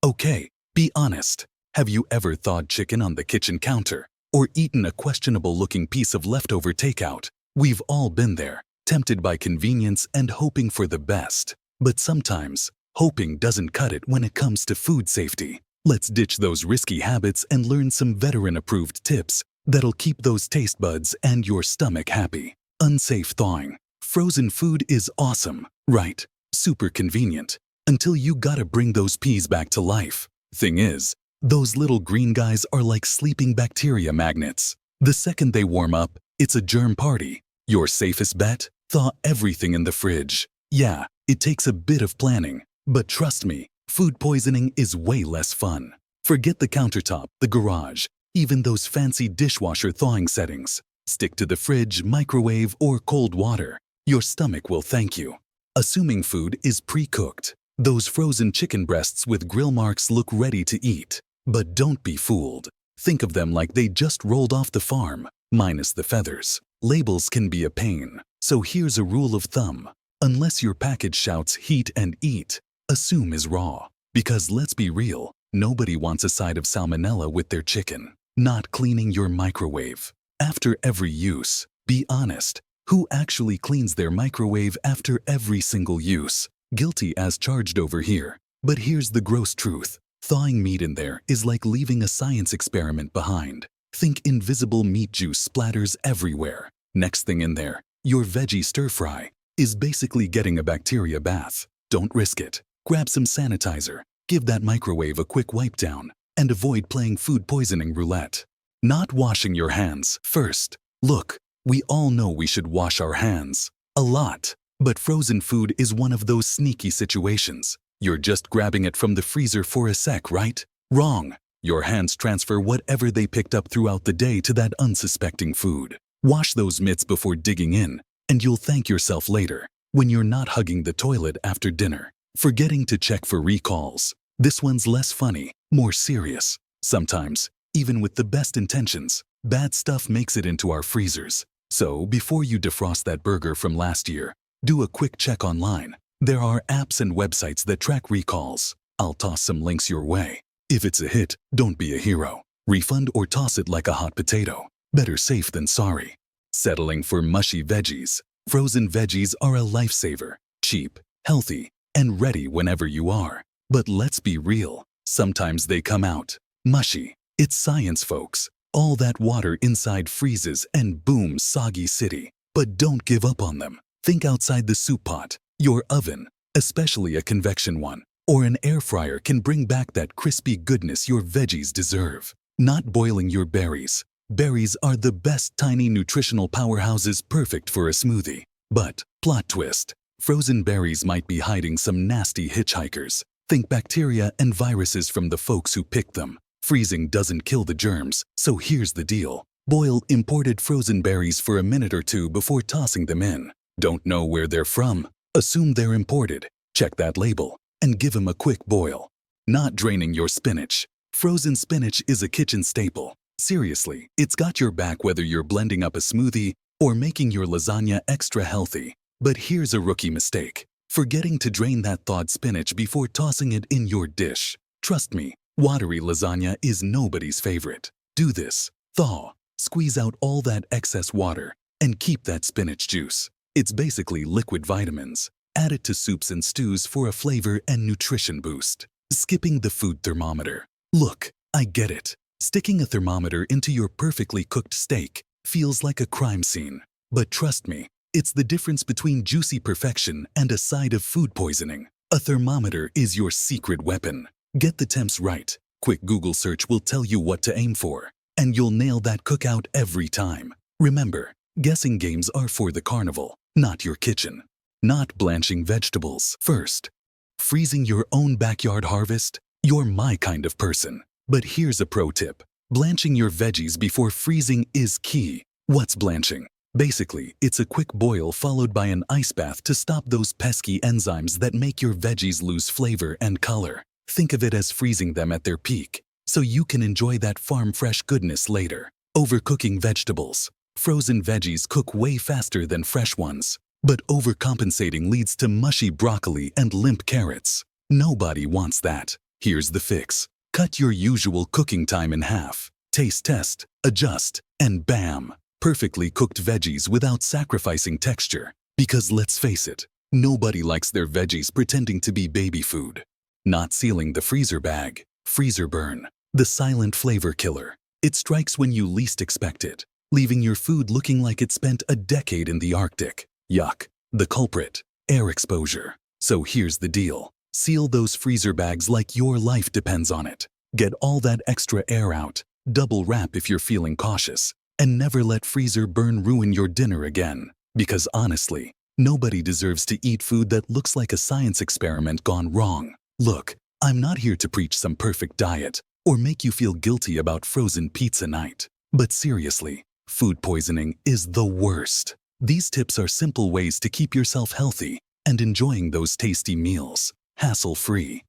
Okay, be honest. Have you ever thawed chicken on the kitchen counter? Or eaten a questionable-looking piece of leftover takeout? We've all been there, tempted by convenience and hoping for the best. But sometimes, hoping doesn't cut it when it comes to food safety. Let's ditch those risky habits and learn some veteran-approved tips that'll keep those taste buds and your stomach happy. Unsafe thawing. Frozen food is awesome, right? Super convenient. Until you gotta bring those peas back to life. Thing is, those little green guys are like sleeping bacteria magnets. The second they warm up, it's a germ party. Your safest bet? Thaw everything in the fridge. Yeah, it takes a bit of planning, but trust me, food poisoning is way less fun. Forget the countertop, the garage, even those fancy dishwasher thawing settings. Stick to the fridge, microwave, or cold water. Your stomach will thank you. Assuming food is pre-cooked. Those frozen chicken breasts with grill marks look ready to eat. But don't be fooled. Think of them like they just rolled off the farm, minus the feathers. Labels can be a pain, so here's a rule of thumb. Unless your package shouts heat and eat, assume is raw. Because let's be real, nobody wants a side of salmonella with their chicken. Not cleaning your microwave. After every use, be honest. Who actually cleans their microwave after every single use? Guilty as charged over here. But here's the gross truth. Thawing meat in there is like leaving a science experiment behind. Think invisible meat juice splatters everywhere. Next thing in there, your veggie stir-fry, is basically getting a bacteria bath. Don't risk it. Grab some sanitizer, give that microwave a quick wipe down, and avoid playing food poisoning roulette. Not washing your hands first. Look, we all know we should wash our hands. A lot. But frozen food is one of those sneaky situations. You're just grabbing it from the freezer for a sec, right? Wrong. Your hands transfer whatever they picked up throughout the day to that unsuspecting food. Wash those mitts before digging in, and you'll thank yourself later when you're not hugging the toilet after dinner. Forgetting to check for recalls. This one's less funny, more serious. Sometimes, even with the best intentions, bad stuff makes it into our freezers. So before you defrost that burger from last year, do a quick check online. There are apps and websites that track recalls. I'll toss some links your way. If it's a hit, don't be a hero. Refund or toss it like a hot potato. Better safe than sorry. Settling for mushy veggies. Frozen veggies are a lifesaver. Cheap, healthy, and ready whenever you are. But let's be real. Sometimes they come out mushy. It's science, folks. All that water inside freezes and boom, soggy city. But don't give up on them. Think outside the soup pot. Your oven, especially a convection one, or an air fryer can bring back that crispy goodness your veggies deserve. Not boiling your berries. Berries are the best tiny nutritional powerhouses perfect for a smoothie. But, plot twist, frozen berries might be hiding some nasty hitchhikers. Think bacteria and viruses from the folks who picked them. Freezing doesn't kill the germs, so here's the deal. Boil imported frozen berries for a minute or two before tossing them in. Don't know where they're from? Assume they're imported. Check that label and give them a quick boil. Not draining your spinach. Frozen spinach is a kitchen staple. Seriously, it's got your back whether you're blending up a smoothie or making your lasagna extra healthy. But here's a rookie mistake. Forgetting to drain that thawed spinach before tossing it in your dish. Trust me, watery lasagna is nobody's favorite. Do this. Thaw. Squeeze out all that excess water and keep that spinach juice. It's basically liquid vitamins. Add it to soups and stews for a flavor and nutrition boost. Skipping the food thermometer. Look, I get it. Sticking a thermometer into your perfectly cooked steak feels like a crime scene. But trust me, it's the difference between juicy perfection and a side of food poisoning. A thermometer is your secret weapon. Get the temps right. Quick Google search will tell you what to aim for. And you'll nail that cookout every time. Remember, guessing games are for the carnival, not your kitchen. Not blanching vegetables first. Freezing your own backyard harvest? You're my kind of person. But here's a pro tip. Blanching your veggies before freezing is key. What's blanching? Basically, it's a quick boil followed by an ice bath to stop those pesky enzymes that make your veggies lose flavor and color. Think of it as freezing them at their peak, so you can enjoy that farm-fresh goodness later. Overcooking vegetables. Frozen veggies cook way faster than fresh ones, but overcompensating leads to mushy broccoli and limp carrots. Nobody wants that. Here's the fix. Cut your usual cooking time in half. Taste test, adjust, and bam! Perfectly cooked veggies without sacrificing texture. Because let's face it, nobody likes their veggies pretending to be baby food. Not sealing the freezer bag. Freezer burn. The silent flavor killer. It strikes when you least expect it, leaving your food looking like it spent a decade in the Arctic. Yuck. The culprit. Air exposure. So here's the deal. Seal those freezer bags like your life depends on it. Get all that extra air out. Double wrap if you're feeling cautious. And never let freezer burn ruin your dinner again. Because honestly, nobody deserves to eat food that looks like a science experiment gone wrong. Look, I'm not here to preach some perfect diet or make you feel guilty about frozen pizza night. But seriously, food poisoning is the worst. These tips are simple ways to keep yourself healthy and enjoying those tasty meals, hassle-free.